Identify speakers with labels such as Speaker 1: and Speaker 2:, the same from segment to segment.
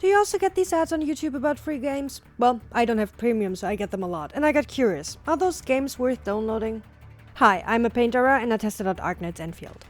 Speaker 1: Do you also get these ads on YouTube about free games? Well, I don't have premium, so I get them a lot, and I got curious. Are those games worth downloading? Hi, I'm a painter and I tested out Arknights Endfield.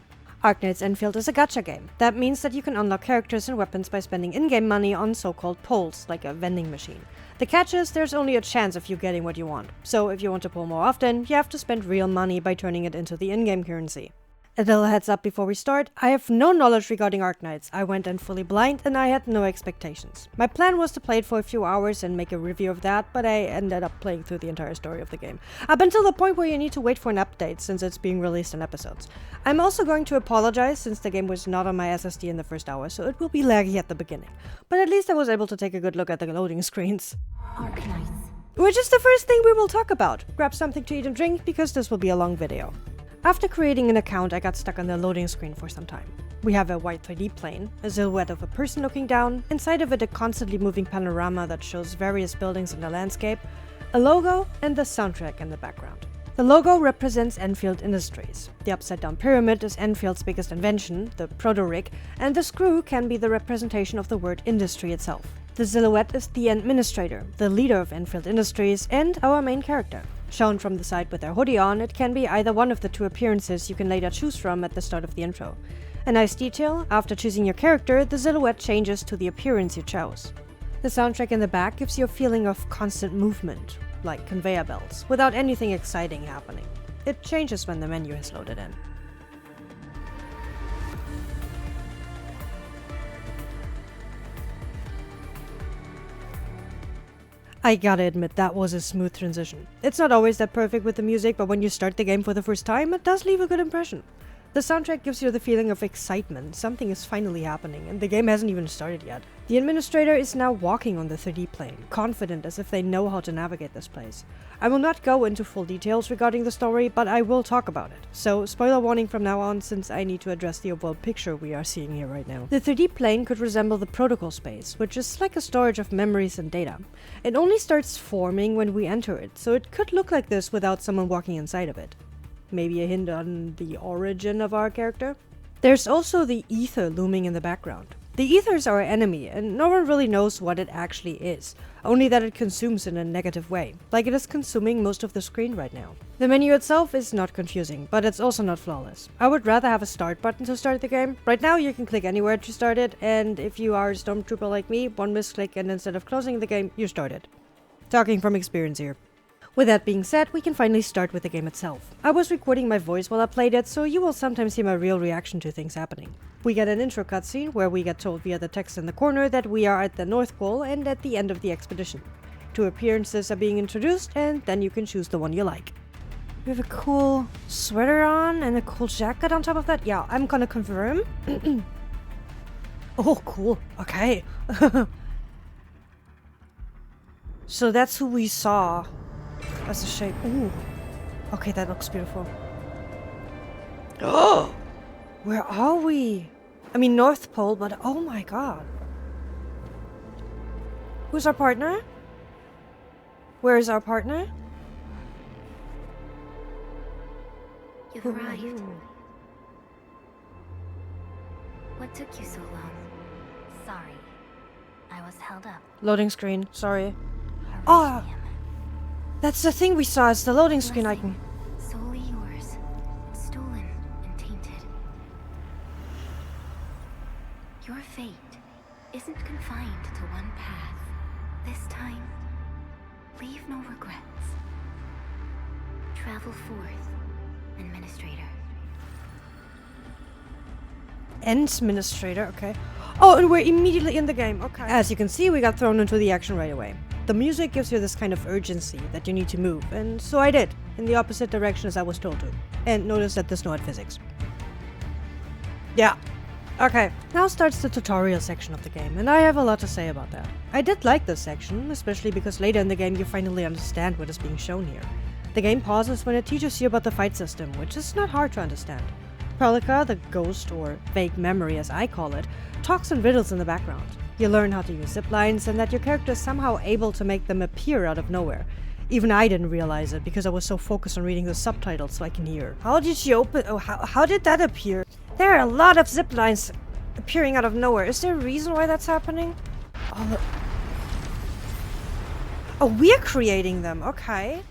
Speaker 1: Arknights Endfield is a gacha game. That means that you can unlock characters and weapons by spending in-game money on so-called pulls, like a vending machine. The catch is there's only a chance of you getting what you want, so if you want to pull more often, you have to spend real money by turning it into the in-game currency. A little heads up before we start, I have no knowledge regarding Arknights. I went in fully blind and I had no expectations. My plan was to play it for a few hours and make a review of that, but I ended up playing through the entire story of the game. Up until the point where you need to wait for an update since it's being released in episodes. I'm also going to apologize since the game was not on my SSD in the first hour, so it will be laggy at the beginning. But at least I was able to take a good look at the loading screens.
Speaker 2: Arknights.
Speaker 1: Which is the first thing we will talk about. Grab something to eat and drink because this will be a long video. After creating an account, I got stuck on the loading screen for some time. We have a white 3D plane, a silhouette of a person looking down, inside of it a constantly moving panorama that shows various buildings in the landscape, a logo, and the soundtrack in the background. The logo represents Enfield Industries. The upside-down pyramid is Enfield's biggest invention, the proto-rig, and the screw can be the representation of the word industry itself. The silhouette is the administrator, the leader of Enfield Industries, and our main character. Shown from the side with their hoodie on, it can be either one of the two appearances you can later choose from at the start of the intro. A nice detail, after choosing your character, the silhouette changes to the appearance you chose. The soundtrack in the back gives you a feeling of constant movement, like conveyor belts, without anything exciting happening. It changes when the menu is loaded in. I gotta admit, that was a smooth transition. It's not always that perfect with the music, but when you start the game for the first time, it does leave a good impression. The soundtrack gives you the feeling of excitement, something is finally happening, and the game hasn't even started yet. The administrator is now walking on the 3D plane, confident as if they know how to navigate this place. I will not go into full details regarding the story, but I will talk about it. So, spoiler warning from now on, since I need to address the overall picture we are seeing here right now. The 3D plane could resemble the protocol space, which is like a storage of memories and data. It only starts forming when we enter it, so it could look like this without someone walking inside of it. Maybe a hint on the origin of our character? There's also the ether looming in the background. The ether is our enemy, and no one really knows what it actually is, only that it consumes in a negative way, like it is consuming most of the screen right now. The menu itself is not confusing, but it's also not flawless. I would rather have a start button to start the game. Right now you can click anywhere to start it, and if you are a stormtrooper like me, one misclick and instead of closing the game, you start it. Talking from experience here. With that being said, we can finally start with the game itself. I was recording my voice while I played it, so you will sometimes see my real reaction to things happening. We get an intro cutscene where we get told via the text in the corner that we are at the North Pole and at the end of the expedition. Two appearances are being introduced, and then you can choose the one you like. We have a cool sweater on and a cool jacket on top of that. Yeah, I'm gonna confirm. Oh, cool. Okay. So that's who we saw. That's a shape. Ooh. Okay, that looks beautiful. Oh! Where are we? I mean, North Pole, but oh my god. Who's our partner? Where is our partner?
Speaker 2: You've arrived. What took you so long? Sorry. I was held up.
Speaker 1: Loading screen, sorry. Ah! That's the thing we saw, it's the loading screen icon.
Speaker 2: Solely yours. Stolen and tainted. Your fate isn't confined to one path. This time, leave no regrets. Travel forth, Administrator.
Speaker 1: Administrator, okay. Oh, and we're immediately in the game, okay. As you can see, we got thrown into the action right away. The music gives you this kind of urgency that you need to move, and so I did, in the opposite direction as I was told to. And notice that there's no physics. Yeah. Okay, now starts the tutorial section of the game, and I have a lot to say about that. I did like this section, especially because later in the game you finally understand what is being shown here. The game pauses when it teaches you about the fight system, which is not hard to understand. Prolika, the ghost, or vague memory as I call it, talks in riddles in the background. You learn how to use zip lines and that your character is somehow able to make them appear out of nowhere. Even I didn't realize it because I was so focused on reading the subtitles so I can hear. How did she open? Oh, how did that appear? There are a lot of zip lines appearing out of nowhere. Is there a reason why that's happening? Oh, oh, we're creating them, okay.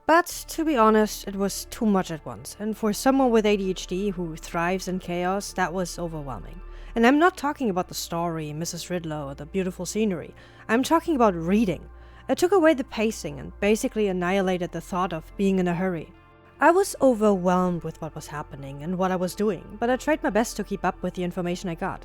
Speaker 1: But to be honest, it was too much at once, and for someone with ADHD who thrives in chaos, that was overwhelming. And I'm not talking about the story, Mrs. Ridlow, or the beautiful scenery. I'm talking about reading. It took away the pacing and basically annihilated the thought of being in a hurry. I was overwhelmed with what was happening and what I was doing, but I tried my best to keep up with the information I got.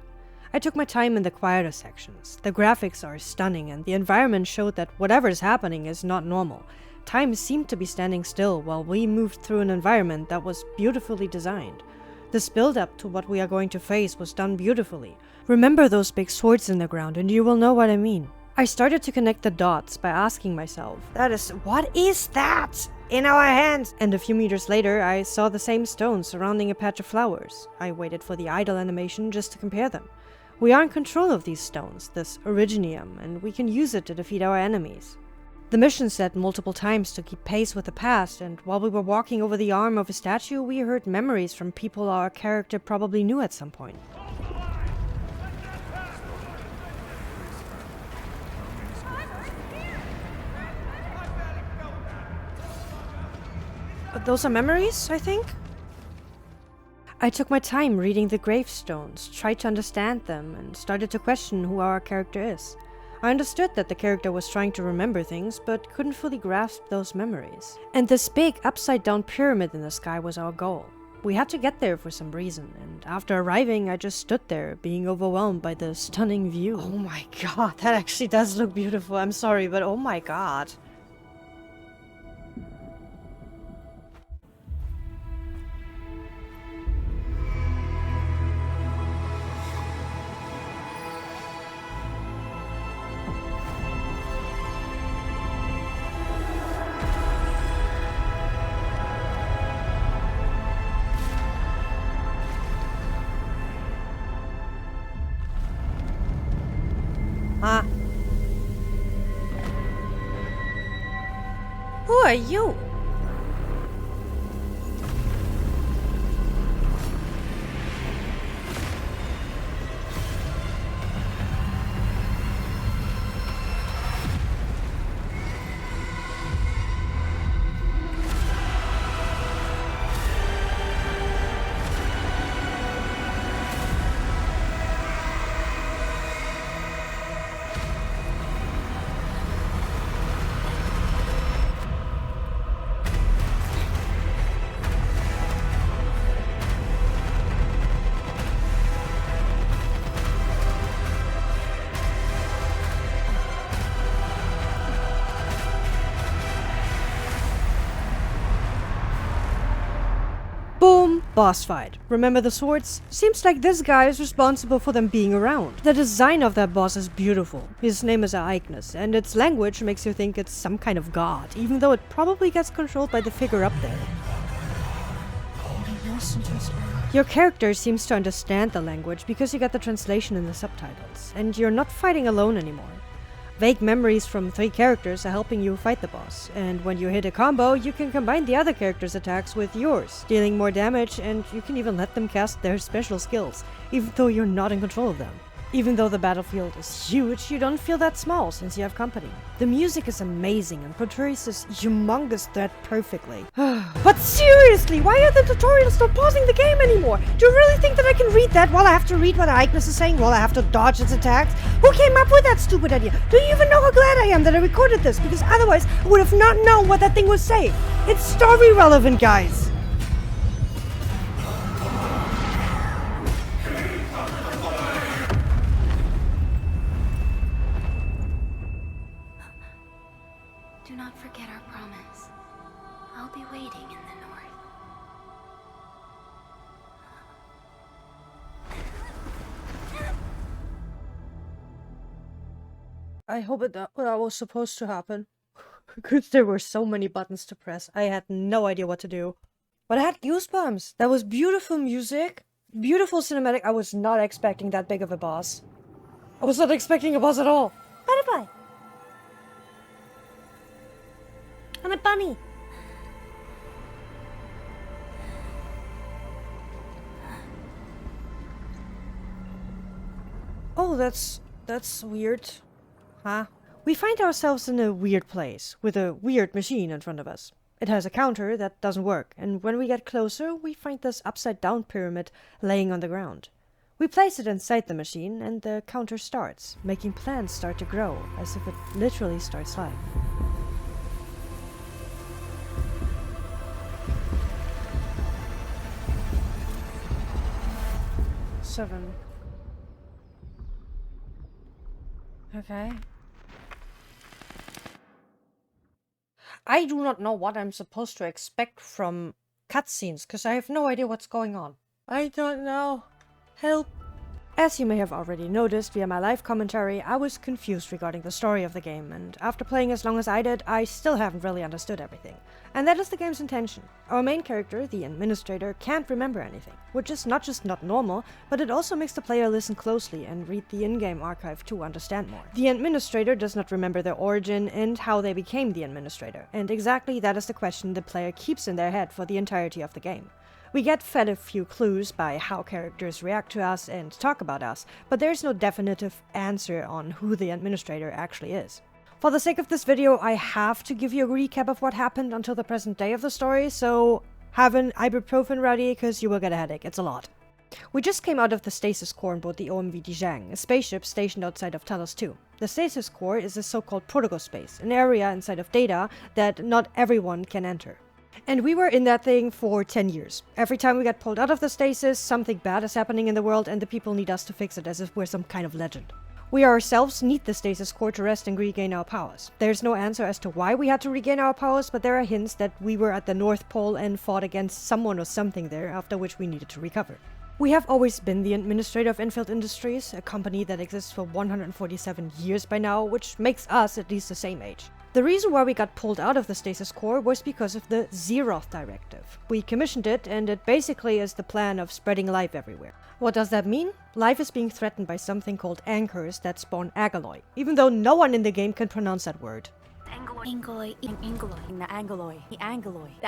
Speaker 1: I took my time in the quieter sections. The graphics are stunning, and the environment showed that whatever is happening is not normal. Time seemed to be standing still while we moved through an environment that was beautifully designed. This build-up to what we are going to face was done beautifully. Remember those big swords in the ground and you will know what I mean. I started to connect the dots by asking myself, what is that in our hands? And a few meters later, I saw the same stones surrounding a patch of flowers. I waited for the idle animation just to compare them. We are in control of these stones, this originium, and we can use it to defeat our enemies. The mission said multiple times to keep pace with the past, and while we were walking over the arm of a statue, we heard memories from people our character probably knew at some point. Those are memories, I think? I took my time reading the gravestones, tried to understand them, and started to question who our character is. I understood that the character was trying to remember things, but couldn't fully grasp those memories. And this big, upside-down pyramid in the sky was our goal. We had to get there for some reason, and after arriving, I just stood there, being overwhelmed by the stunning view. Oh my god, that actually does look beautiful. I'm sorry, but oh my god. Who are you? Boom! Boss fight. Remember the swords? Seems like this guy is responsible for them being around. The design of that boss is beautiful. His name is Arknights, and its language makes you think it's some kind of god, even though it probably gets controlled by the figure up there. Your character seems to understand the language because you got the translation in the subtitles, and you're not fighting alone anymore. Vague memories from 3 characters are helping you fight the boss, and when you hit a combo, you can combine the other character's attacks with yours, dealing more damage, and you can even let them cast their special skills, even though you're not in control of them. Even though the battlefield is huge, you don't feel that small since you have company. The music is amazing and portrays this humongous threat perfectly. But seriously, why are the tutorials not pausing the game anymore? Do you really think that I can read that while I have to read what Arknights is saying, while I have to dodge its attacks? Who came up with that stupid idea? Do you even know how glad I am that I recorded this? Because otherwise, I would have not known what that thing was saying. It's story relevant, guys.
Speaker 2: Do not forget our promise. I'll be waiting in the north.
Speaker 1: I hope that was supposed to happen. Because there were so many buttons to press. I had no idea what to do. But I had goosebumps. That was beautiful music. Beautiful cinematic. I was not expecting that big of a boss. I was not expecting a boss at all. Butterfly. I'm a bunny. Oh, that's weird. Huh? We find ourselves in a weird place, with a weird machine in front of us. It has a counter that doesn't work, and when we get closer, we find this upside-down pyramid laying on the ground. We place it inside the machine, and the counter starts, making plants start to grow, as if it literally starts life. Seven. Okay. I do not know what I'm supposed to expect from cutscenes, because I have no idea what's going on. I don't know. Help. As you may have already noticed via my live commentary, I was confused regarding the story of the game, and after playing as long as I did, I still haven't really understood everything. And that is the game's intention. Our main character, the administrator, can't remember anything, which is not just not normal, but it also makes the player listen closely and read the in-game archive to understand more. The administrator does not remember their origin and how they became the administrator, and exactly that is the question the player keeps in their head for the entirety of the game. We get fed a few clues by how characters react to us and talk about us, but there is no definitive answer on who the administrator actually is. For the sake of this video, I have to give you a recap of what happened until the present day of the story, so have an ibuprofen ready, because you will get a headache. It's a lot. We just came out of the stasis core on board the OMV Dijang, a spaceship stationed outside of Talos 2. The stasis core is a so-called protocol space, an area inside of Data that not everyone can enter. And we were in that thing for 10 years. Every time we get pulled out of the stasis, something bad is happening in the world and the people need us to fix it as if we're some kind of legend. We ourselves need the stasis core to rest and regain our powers. There's no answer as to why we had to regain our powers, but there are hints that we were at the North Pole and fought against someone or something there, after which we needed to recover. We have always been the administrator of Endfield Industries, a company that exists for 147 years by now, which makes us at least the same age. The reason why we got pulled out of the stasis core was because of the Zeroth Directive. We commissioned it, and it basically is the plan of spreading life everywhere. What does that mean? Life is being threatened by something called anchors that spawn Agaloy, even though no one in the game can pronounce that word.
Speaker 3: Angloid, the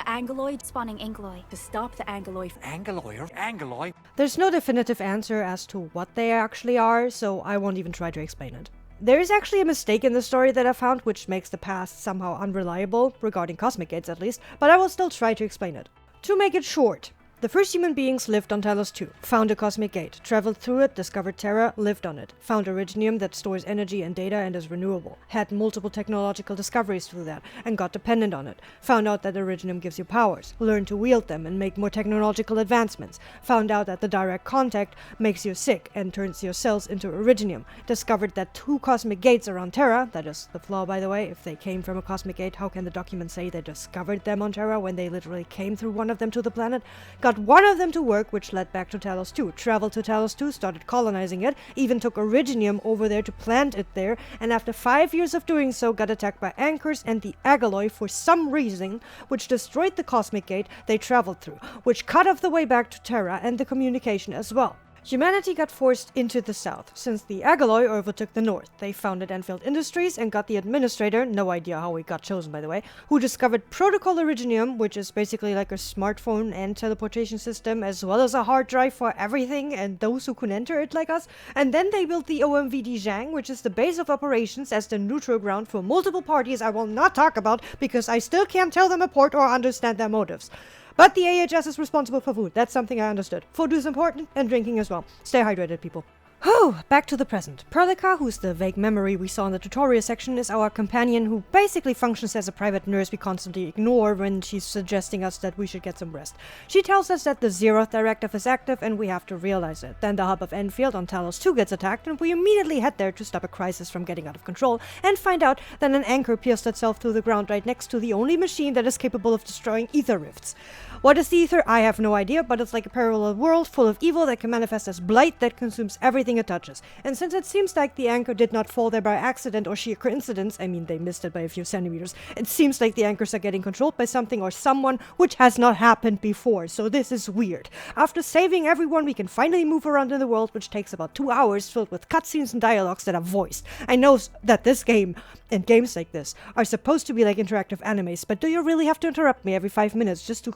Speaker 3: Angloid spawning Angloid to stop the Angloid.
Speaker 4: Angloid.
Speaker 1: There's no definitive answer as to what they actually are, so I won't even try to explain it. There is actually a mistake in the story that I found which makes the past somehow unreliable, regarding cosmic gates at least, but I will still try to explain it. To make it short, the first human beings lived on Talos 2, found a cosmic gate, traveled through it, discovered Terra, lived on it, found Originium that stores energy and data and is renewable, had multiple technological discoveries through that, and got dependent on it, found out that Originium gives you powers, learned to wield them and make more technological advancements, found out that the direct contact makes you sick and turns your cells into Originium, discovered that 2 cosmic gates are on Terra, that is the flaw by the way, if they came from a cosmic gate, how can the document say they discovered them on Terra when they literally came through one of them to the planet? Got one of them to work, which led back to Talos 2, traveled to Talos 2, started colonizing it, even took Originium over there to plant it there, and after 5 years of doing so, got attacked by anchors and the Agaloy for some reason, which destroyed the cosmic gate they traveled through, which cut off the way back to Terra and the communication as well. Humanity got forced into the south, since the Agaloy overtook the north. They founded Endfield Industries and got the administrator, no idea how he got chosen by the way, who discovered Protocol Originium, which is basically like a smartphone and teleportation system, as well as a hard drive for everything and those who can enter it like us. And then they built the OMV Dijang, which is the base of operations as the neutral ground for multiple parties I will not talk about because I still can't tell them apart or understand their motives. But the AHS is responsible for food. That's something I understood. Food is important, and drinking as well. Stay hydrated, people. Whew, back to the present. Perlica, who's the vague memory we saw in the tutorial section, is our companion who basically functions as a private nurse we constantly ignore when she's suggesting us that we should get some rest. She tells us that the Zeroth Directive is active and we have to realize it. Then the hub of Endfield on Talos 2 gets attacked and we immediately head there to stop a crisis from getting out of control and find out that an anchor pierced itself through the ground right next to the only machine that is capable of destroying ether rifts. What is the ether? I have no idea, but it's like a parallel world full of evil that can manifest as blight that consumes everything it touches. And since it seems like the anchor did not fall there by accident or sheer coincidence, I mean they missed it by a few centimeters, it seems like the anchors are getting controlled by something or someone which has not happened before, so this is weird. After saving everyone, we can finally move around in the world, which takes about 2 hours, filled with cutscenes and dialogues that are voiced. I know that this game, and games like this, are supposed to be like interactive animes, but do you really have to interrupt me every 5 minutes just to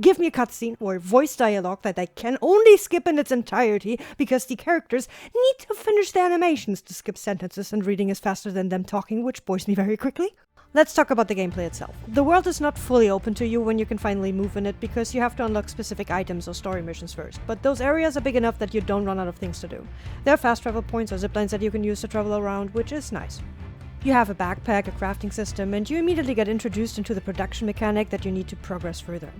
Speaker 1: Give me a cutscene or voice dialogue that I can only skip in its entirety because the characters need to finish their animations to skip sentences, and reading is faster than them talking, which bores me very quickly. Let's talk about the gameplay itself. The world is not fully open to you when you can finally move in it because you have to unlock specific items or story missions first, but those areas are big enough that you don't run out of things to do. There are fast travel points or ziplines that you can use to travel around, which is nice. You have a backpack, a crafting system, and you immediately get introduced into the production mechanic that you need to progress further.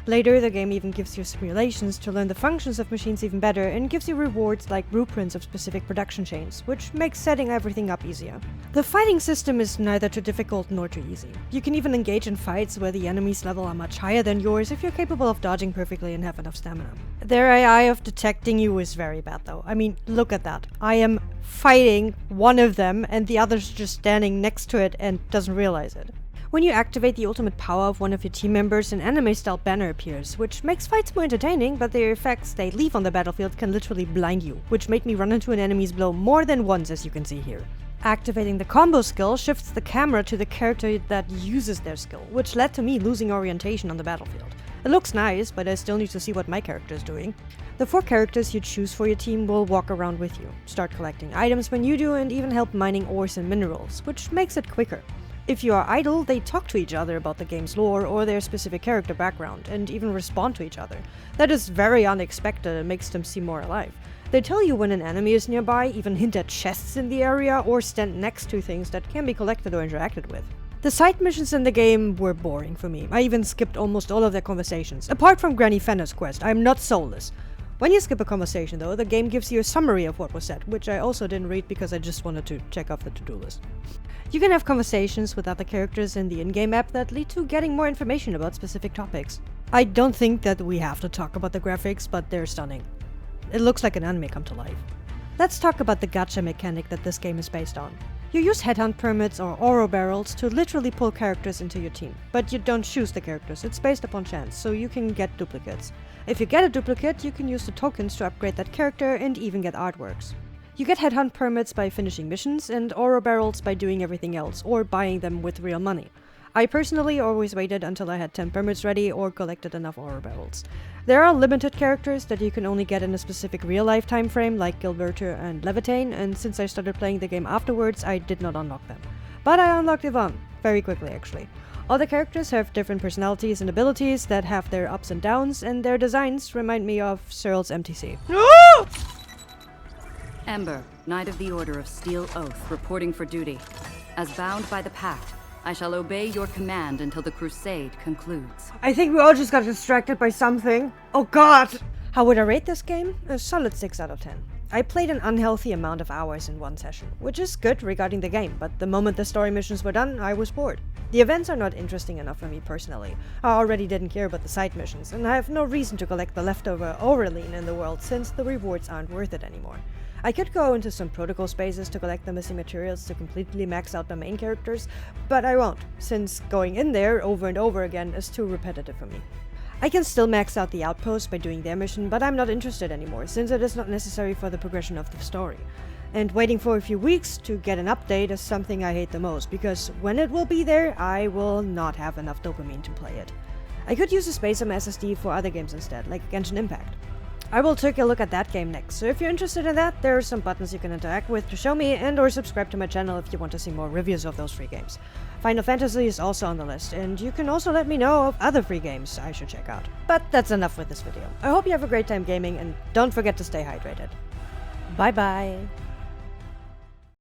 Speaker 1: Later, the game even gives you simulations to learn the functions of machines even better and gives you rewards like blueprints of specific production chains, which makes setting everything up easier. The fighting system is neither too difficult nor too easy. You can even engage in fights where the enemy's level are much higher than yours if you're capable of dodging perfectly and have enough stamina. Their AI of detecting you is very bad though. I mean, look at that. I am fighting one of them and the other's just standing next to it and doesn't realize it. When you activate the ultimate power of one of your team members, an anime-style banner appears, which makes fights more entertaining, but the effects they leave on the battlefield can literally blind you, which made me run into an enemy's blow more than once, as you can see here. Activating the combo skill shifts the camera to the character that uses their skill, which led to me losing orientation on the battlefield. It looks nice, but I still need to see what my character is doing. The 4 characters you choose for your team will walk around with you, start collecting items when you do, and even help mining ores and minerals, which makes it quicker. If you are idle, they talk to each other about the game's lore or their specific character background, and even respond to each other. That is very unexpected and makes them seem more alive. They tell you when an enemy is nearby, even hint at chests in the area, or stand next to things that can be collected or interacted with. The side missions in the game were boring for me. I even skipped almost all of their conversations. Apart from Granny Fenner's quest, I am not soulless. When you skip a conversation though, the game gives you a summary of what was said, which I also didn't read because I just wanted to check off the to-do list. You can have conversations with other characters in the in-game app that lead to getting more information about specific topics. I don't think that we have to talk about the graphics, but they're stunning. It looks like an anime come to life. Let's talk about the gacha mechanic that this game is based on. You use headhunt permits or oro barrels to literally pull characters into your team, but you don't choose the characters, it's based upon chance, so you can get duplicates. If you get a duplicate, you can use the tokens to upgrade that character and even get artworks. You get headhunt permits by finishing missions and oro barrels by doing everything else, or buying them with real money. I personally always waited until I had 10 permits ready or collected enough oro barrels. There are limited characters that you can only get in a specific real-life time frame, like Gilberto and Levitane, and since I started playing the game afterwards, I did not unlock them. But I unlocked Yvonne, very quickly actually. All the characters have different personalities and abilities that have their ups and downs, and their designs remind me of Cyril's MTC.
Speaker 4: Ember, Knight of the Order of Steel Oath, reporting for duty. As bound by the Pact, I shall obey your command until the crusade concludes.
Speaker 1: I think we all just got distracted by something. Oh god! How would I rate this game? A solid 6 out of 10. I played an unhealthy amount of hours in one session, which is good regarding the game, but the moment the story missions were done, I was bored. The events are not interesting enough for me personally. I already didn't care about the side missions, and I have no reason to collect the leftover Auraline in the world since the rewards aren't worth it anymore. I could go into some protocol spaces to collect the missing materials to completely max out the main characters, but I won't, since going in there over and over again is too repetitive for me. I can still max out the outpost by doing their mission, but I'm not interested anymore, since it is not necessary for the progression of the story. And waiting for a few weeks to get an update is something I hate the most, because when it will be there, I will not have enough dopamine to play it. I could use a space on my SSD for other games instead, like Genshin Impact. I will take a look at that game next, so if you're interested in that, there are some buttons you can interact with to show me, and or subscribe to my channel if you want to see more reviews of those free games. Final Fantasy is also on the list, and you can also let me know of other free games I should check out. But that's enough with this video. I hope you have a great time gaming, and don't forget to stay hydrated. Bye bye!